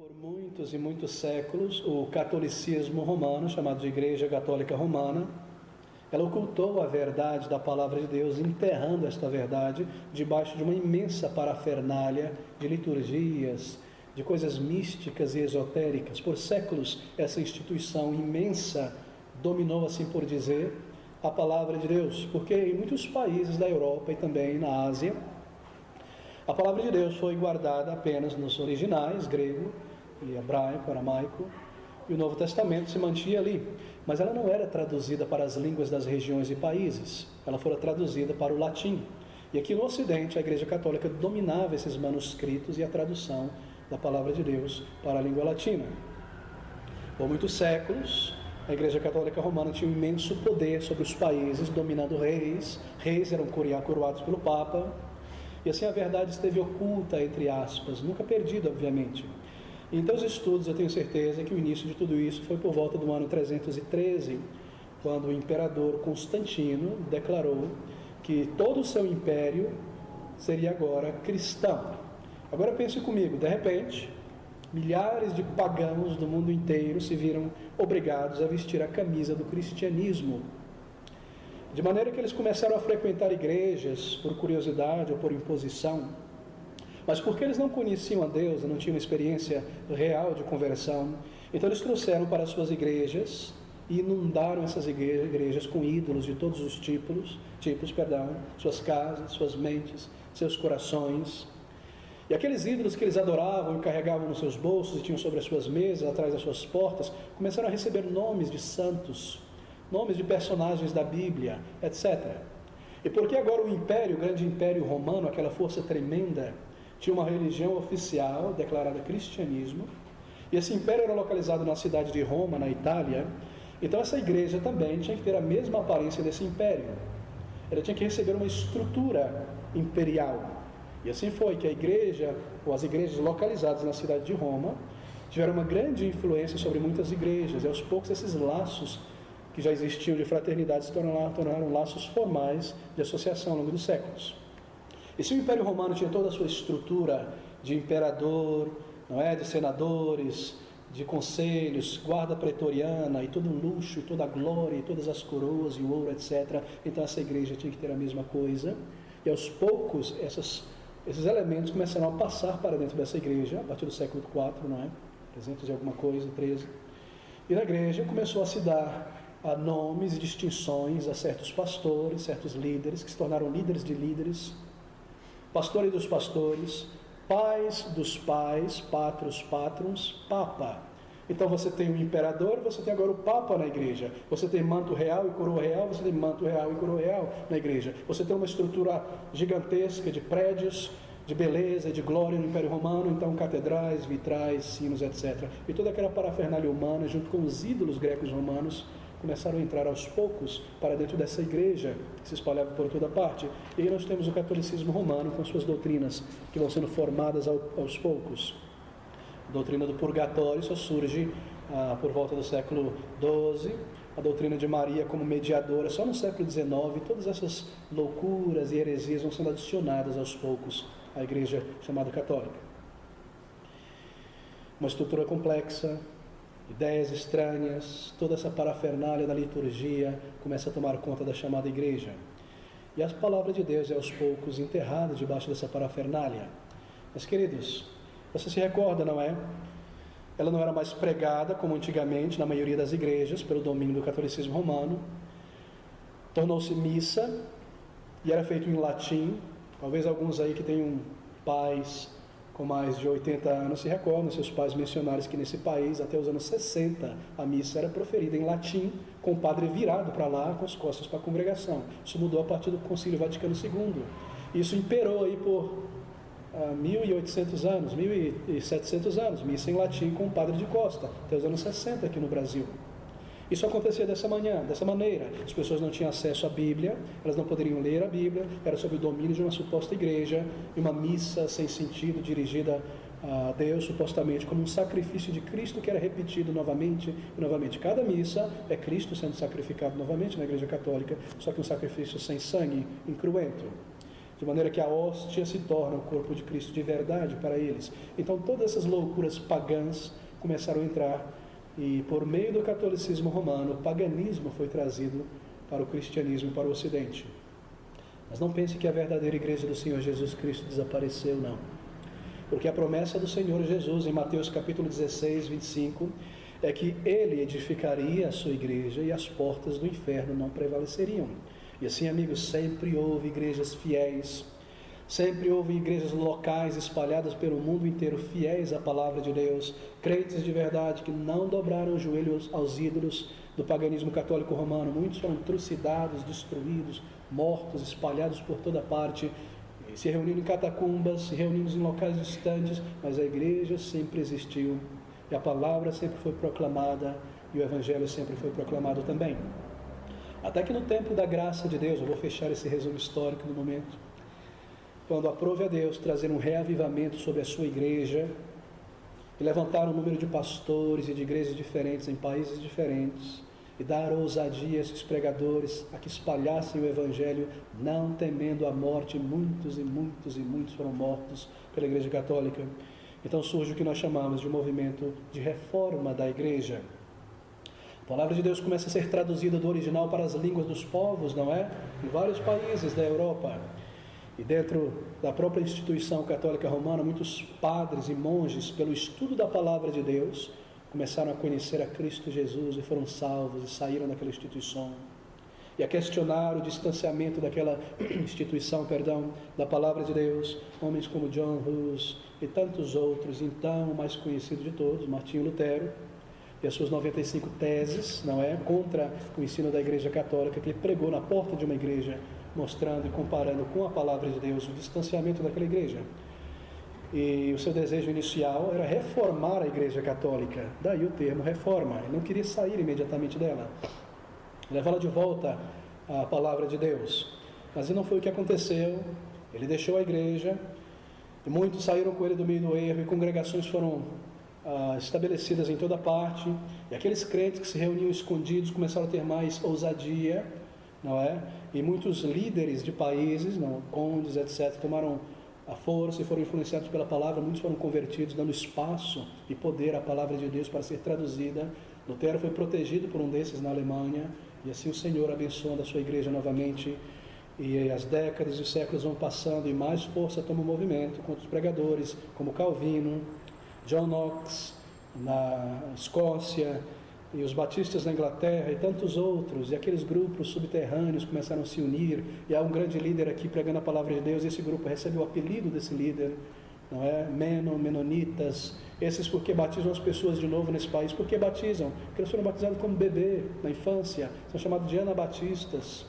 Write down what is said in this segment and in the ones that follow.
Por muitos e muitos séculos, o catolicismo romano, chamado de Igreja Católica Romana, ela ocultou a verdade da palavra de Deus, enterrando esta verdade debaixo de uma imensa parafernália de liturgias, de coisas místicas e esotéricas. Por séculos, essa instituição imensa dominou, assim por dizer, a palavra de Deus, porque em muitos países da Europa e também na Ásia, a palavra de Deus foi guardada apenas nos originais, grego e hebraico, aramaico, e o Novo Testamento se mantinha ali. Mas ela não era traduzida para as línguas das regiões e países, ela fora traduzida para o latim. E aqui no Ocidente, a Igreja Católica dominava esses manuscritos e a tradução da palavra de Deus para a língua latina. Por muitos séculos, a Igreja Católica Romana tinha um imenso poder sobre os países, dominando reis. Reis eram coroados pelo Papa. E assim a verdade esteve oculta, entre aspas, nunca perdida, obviamente. E em teus estudos eu tenho certeza que o início de tudo isso foi por volta do ano 313, quando o imperador Constantino declarou que todo o seu império seria agora cristão. Agora pense comigo, de repente, milhares de pagãos do mundo inteiro se viram obrigados a vestir a camisa do cristianismo. De maneira que eles começaram a frequentar igrejas por curiosidade ou por imposição, mas porque eles não conheciam a Deus, não tinham experiência real de conversão, então eles trouxeram para as suas igrejas e inundaram essas igrejas com ídolos de todos os tipos, suas casas, suas mentes, seus corações. E aqueles ídolos que eles adoravam e carregavam nos seus bolsos e tinham sobre as suas mesas, atrás das suas portas, começaram a receber nomes de santos, nomes de personagens da Bíblia, etc. E porque agora o império, o grande império romano, aquela força tremenda, tinha uma religião oficial declarada cristianismo, e esse império era localizado na cidade de Roma, na Itália, então essa igreja também tinha que ter a mesma aparência desse império. Ela tinha que receber uma estrutura imperial. E assim foi que a igreja, ou as igrejas localizadas na cidade de Roma, tiveram uma grande influência sobre muitas igrejas, e aos poucos esses laços que já existiam de fraternidade se tornaram laços formais de associação ao longo dos séculos. E se o Império Romano tinha toda a sua estrutura de imperador, não é, de senadores, de conselhos, guarda pretoriana, e todo um luxo, e toda a glória, e todas as coroas, e o ouro, etc., então essa igreja tinha que ter a mesma coisa, e aos poucos esses elementos começaram a passar para dentro dessa igreja, a partir do século IV, não é? 300 e alguma coisa, 13, e na igreja começou a se dar a nomes e distinções a certos pastores, certos líderes, que se tornaram líderes de líderes, pastores dos pastores, pais dos pais, patros, patrons, papa. Então você tem o imperador, você tem agora o papa na igreja. Você tem manto real e coroa real, você tem manto real e coroa real na igreja. Você tem uma estrutura gigantesca de prédios, de beleza e de glória no Império Romano, então catedrais, vitrais, sinos, etc. E toda aquela parafernália humana, junto com os ídolos grecos romanos, começaram a entrar aos poucos para dentro dessa igreja que se espalhava por toda parte. E aí nós temos o catolicismo romano com suas doutrinas que vão sendo formadas aos poucos. A doutrina do purgatório só surge por volta do século XII, a doutrina de Maria como mediadora só no século XIX. Todas essas loucuras e heresias vão sendo adicionadas aos poucos à igreja chamada católica. Uma estrutura complexa, ideias estranhas, toda essa parafernália da liturgia começa a tomar conta da chamada igreja. E a palavra de Deus é aos poucos enterrada debaixo dessa parafernália. Mas queridos, você se recorda, não é? Ela não era mais pregada como antigamente na maioria das igrejas, pelo domínio do catolicismo romano. Tornou-se missa e era feito em latim. Talvez alguns aí que tenham pais com mais de 80 anos se recordam, seus pais mencionaram que nesse país, até os anos 60, a missa era proferida em latim, com o padre virado para lá, com as costas para a congregação. Isso mudou a partir do Concílio Vaticano II. Isso imperou aí por 1.800 anos, 1.700 anos, missa em latim com o padre de costa, até os anos 60 aqui no Brasil. Isso acontecia dessa maneira. As pessoas não tinham acesso à Bíblia, elas não poderiam ler a Bíblia, era sob o domínio de uma suposta igreja, e uma missa sem sentido, dirigida a Deus, supostamente como um sacrifício de Cristo que era repetido novamente e novamente. Cada missa é Cristo sendo sacrificado novamente na Igreja Católica, só que um sacrifício sem sangue, incruento. de maneira que a hóstia se torna o corpo de Cristo de verdade para eles. Então todas essas loucuras pagãs começaram a entrar, e por meio do catolicismo romano, o paganismo foi trazido para o cristianismo e para o Ocidente. Mas não pense que a verdadeira igreja do Senhor Jesus Cristo desapareceu, não. Porque a promessa do Senhor Jesus, em Mateus capítulo 16, 25, é que Ele edificaria a sua igreja e as portas do inferno não prevaleceriam. E assim, amigos, sempre houve igrejas fiéis, sempre houve igrejas locais espalhadas pelo mundo inteiro, fiéis à palavra de Deus, crentes de verdade que não dobraram os joelhos aos ídolos do paganismo católico romano. Muitos foram trucidados, destruídos, mortos, espalhados por toda parte, se reunindo em catacumbas, se reunindo em locais distantes, mas a igreja sempre existiu, e a palavra sempre foi proclamada, e o evangelho sempre foi proclamado também. Até que no tempo da graça de Deus, eu vou fechar esse resumo histórico no momento, quando aprove a Deus trazer um reavivamento sobre a sua igreja, e levantar um número de pastores e de igrejas diferentes em países diferentes, e dar ousadia a esses pregadores a que espalhassem o evangelho, não temendo a morte. Muitos e muitos e muitos foram mortos pela igreja católica. Então surge o que nós chamamos de um movimento de reforma da igreja. A palavra de Deus começa a ser traduzida do original para as línguas dos povos, não é? Em vários países da Europa. E dentro da própria instituição católica romana, muitos padres e monges, pelo estudo da palavra de Deus, começaram a conhecer a Cristo Jesus e foram salvos e saíram daquela instituição. E a questionar o distanciamento daquela instituição, da palavra de Deus, homens como John Hus e tantos outros, então o mais conhecido de todos, Martinho Lutero, e as suas 95 teses, não é, contra o ensino da Igreja Católica, que ele pregou na porta de uma igreja, mostrando e comparando com a palavra de Deus o distanciamento daquela igreja. E o seu desejo inicial era reformar a Igreja Católica, daí o termo reforma. Ele não queria sair imediatamente dela, levá-la de volta à palavra de Deus. Mas não foi o que aconteceu. Ele deixou a igreja, e muitos saíram com ele do meio do erro, e congregações foram estabelecidas em toda parte, e aqueles crentes que se reuniam escondidos começaram a ter mais ousadia, não é? E muitos líderes de países, não, condes, etc., tomaram a força e foram influenciados pela palavra. Muitos foram convertidos, dando espaço e poder à palavra de Deus para ser traduzida. Lutero foi protegido por um desses na Alemanha, e assim o Senhor abençoando a sua igreja novamente, e as décadas e os séculos vão passando, e mais força toma o movimento contra os pregadores, como Calvino, John Knox na Escócia, e os batistas na Inglaterra e tantos outros, e aqueles grupos subterrâneos começaram a se unir, e há um grande líder aqui pregando a palavra de Deus, e esse grupo recebe o apelido desse líder, não é? Menonitas, esses porque batizam as pessoas de novo nesse país. Por que batizam? Porque eles foram batizados como bebê, na infância, são chamados de anabatistas.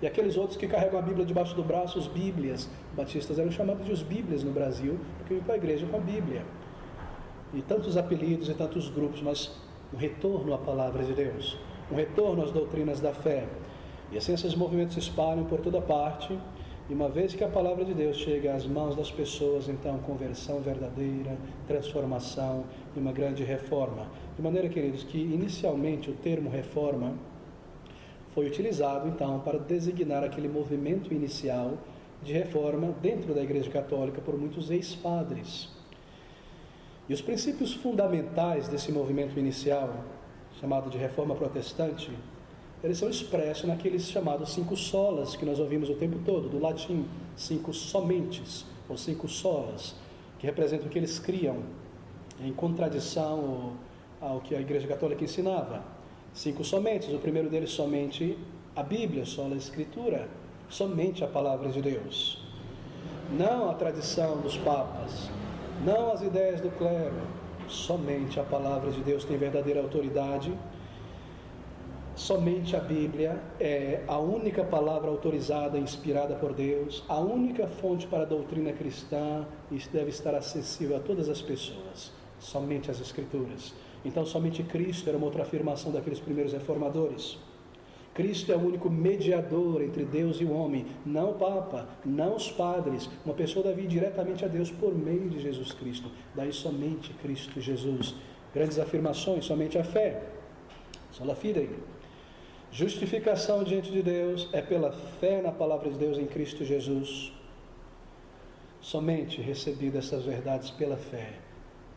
E aqueles outros que carregam a Bíblia debaixo do braço, os bíblias, batistas eram chamados de os bíblias no Brasil, porque iam para a igreja com a Bíblia. E tantos apelidos e tantos grupos, mas um retorno à palavra de Deus, um retorno às doutrinas da fé. E assim esses movimentos se espalham por toda parte, e uma vez que a palavra de Deus chega às mãos das pessoas, então conversão verdadeira, transformação e uma grande reforma. De maneira, queridos, que inicialmente o termo reforma foi utilizado então para designar aquele movimento inicial de reforma dentro da Igreja Católica por muitos ex-padres. E os princípios fundamentais desse movimento inicial, chamado de Reforma Protestante, eles são expressos naqueles chamados 5 solas, que nós ouvimos o tempo todo, do latim, 5 somentes, ou 5 solas, que representam o que eles criam, em contradição ao que a Igreja Católica ensinava. 5 somentes, o primeiro deles somente a Bíblia, só a Escritura, somente a Palavra de Deus. Não a tradição dos papas, não as ideias do clero, somente a Palavra de Deus tem verdadeira autoridade. Somente a Bíblia é a única palavra autorizada e inspirada por Deus, a única fonte para a doutrina cristã, e deve estar acessível a todas as pessoas, somente as Escrituras. Então somente Cristo era uma outra afirmação daqueles primeiros reformadores. Cristo é o único mediador entre Deus e o homem, não o Papa, não os padres. Uma pessoa deve ir diretamente a Deus por meio de Jesus Cristo. Daí somente Cristo Jesus. Grandes afirmações, somente a fé. Sola fide. Justificação diante de Deus é pela fé na palavra de Deus em Cristo Jesus. somente recebido essas verdades pela fé.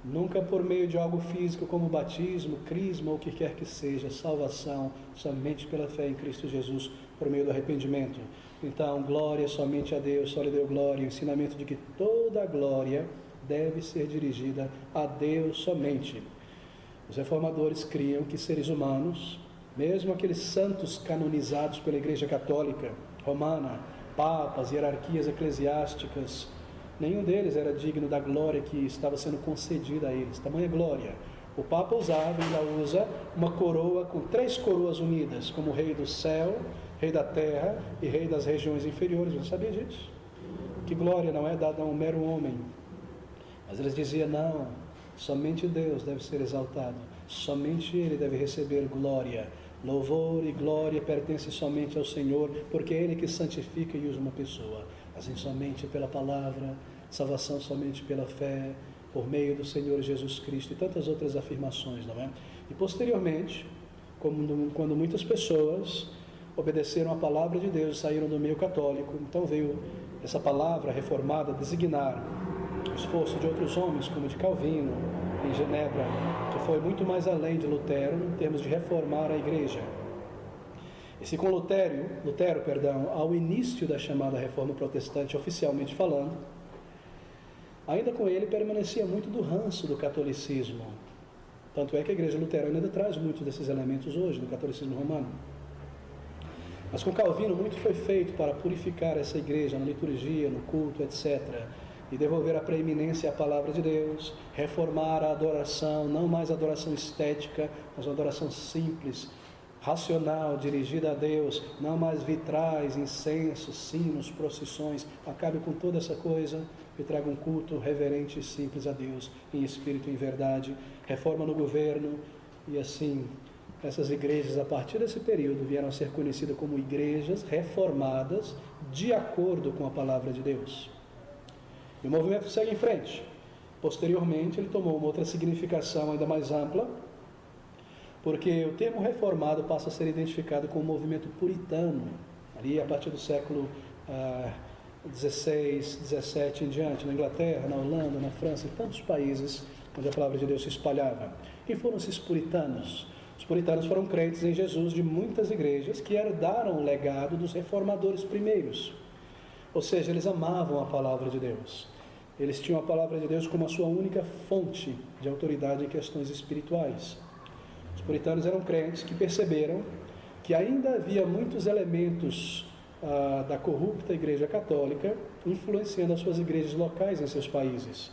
Nunca por meio de algo físico como batismo, crisma ou o que quer que seja, salvação, somente pela fé em Cristo Jesus, por meio do arrependimento. Então, glória somente a Deus, só lhe deu glória, o ensinamento de que toda a glória deve ser dirigida a Deus somente. Os reformadores criam que seres humanos, mesmo aqueles santos canonizados pela Igreja Católica Romana, papas, hierarquias eclesiásticas, nenhum deles era digno da glória que estava sendo concedida a eles, tamanha glória. O Papa usava e ainda usa uma coroa com 3 coroas unidas, como Rei do céu, Rei da terra e Rei das regiões inferiores. Você sabia disso? Que glória não é dada a um mero homem. Mas eles diziam, não, somente Deus deve ser exaltado, somente Ele deve receber glória. Louvor e glória pertencem somente ao Senhor, porque é Ele que santifica e usa uma pessoa. Assim, somente pela palavra, salvação somente pela fé, por meio do Senhor Jesus Cristo e tantas outras afirmações, não é? E posteriormente, quando muitas pessoas obedeceram a palavra de Deus e saíram do meio católico, então veio essa palavra reformada designar o esforço de outros homens, como de Calvino, em Genebra, que foi muito mais além de Lutero em termos de reformar a igreja. E se com Lutero, ao início da chamada reforma protestante, oficialmente falando, ainda com ele permanecia muito do ranço do catolicismo. Tanto é que a igreja luterana ainda traz muitos desses elementos hoje no catolicismo romano. Mas com Calvino muito foi feito para purificar essa igreja na liturgia, no culto, etc., e devolver a preeminência à palavra de Deus, reformar a adoração, não mais adoração estética, mas uma adoração simples, racional, dirigida a Deus, não mais vitrais, incensos, sinos, procissões. Acabe com toda essa coisa e traga um culto reverente e simples a Deus, em espírito e em verdade. Reforma no governo, e assim, essas igrejas, a partir desse período, vieram a ser conhecidas como igrejas reformadas de acordo com a palavra de Deus. E o movimento segue em frente. Posteriormente, ele tomou uma outra significação ainda mais ampla, porque o termo reformado passa a ser identificado com o movimento puritano, ali a partir do século XVI, XVII em diante, na Inglaterra, na Holanda, na França, em tantos países onde a palavra de Deus se espalhava. Quem foram esses puritanos? Os puritanos foram crentes em Jesus de muitas igrejas que herdaram o legado dos reformadores primeiros. Ou seja, eles amavam a palavra de Deus. Eles tinham a palavra de Deus como a sua única fonte de autoridade em questões espirituais. Os puritanos eram crentes que perceberam que ainda havia muitos elementos da corrupta Igreja Católica influenciando as suas igrejas locais em seus países.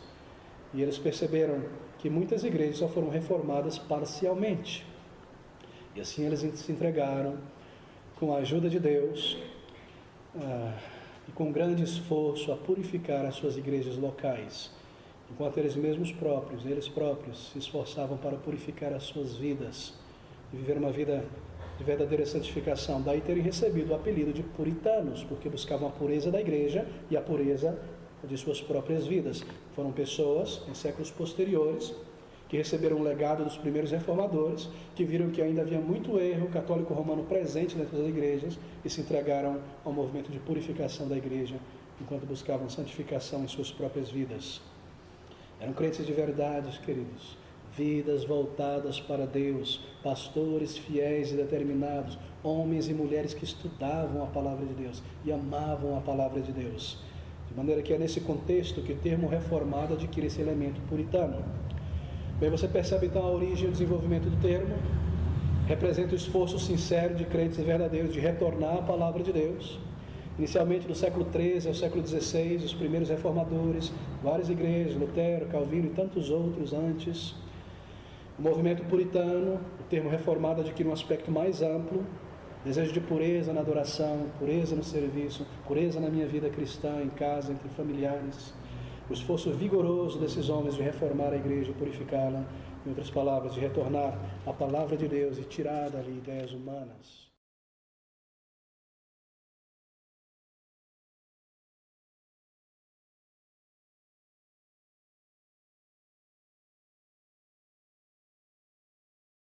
E eles perceberam que muitas igrejas só foram reformadas parcialmente. E assim eles se entregaram, com a ajuda de Deus, e com grande esforço, a purificar as suas igrejas locais, enquanto eles próprios se esforçavam para purificar as suas vidas e viver uma vida de verdadeira santificação. Daí terem recebido o apelido de puritanos, porque buscavam a pureza da igreja e a pureza de suas próprias vidas. Foram pessoas, em séculos posteriores, que receberam o legado dos primeiros reformadores, que viram que ainda havia muito erro católico romano presente dentro das igrejas e se entregaram ao movimento de purificação da igreja, enquanto buscavam santificação em suas próprias vidas. Eram crentes de verdade, queridos, vidas voltadas para Deus, pastores fiéis e determinados, homens e mulheres que estudavam a palavra de Deus e amavam a palavra de Deus. De maneira que é nesse contexto que o termo reformado adquire esse elemento puritano. Bem, você percebe então a origem e o desenvolvimento do termo. Representa o esforço sincero de crentes verdadeiros de retornar à palavra de Deus. Inicialmente do século XIII ao século XVI, os primeiros reformadores, várias igrejas, Lutero, Calvino e tantos outros antes. O movimento puritano, o termo reformado adquire um aspecto mais amplo, desejo de pureza na adoração, pureza no serviço, pureza na minha vida cristã, em casa, entre familiares. O esforço vigoroso desses homens de reformar a igreja, purificá-la, em outras palavras, de retornar à palavra de Deus e tirar dali ideias humanas.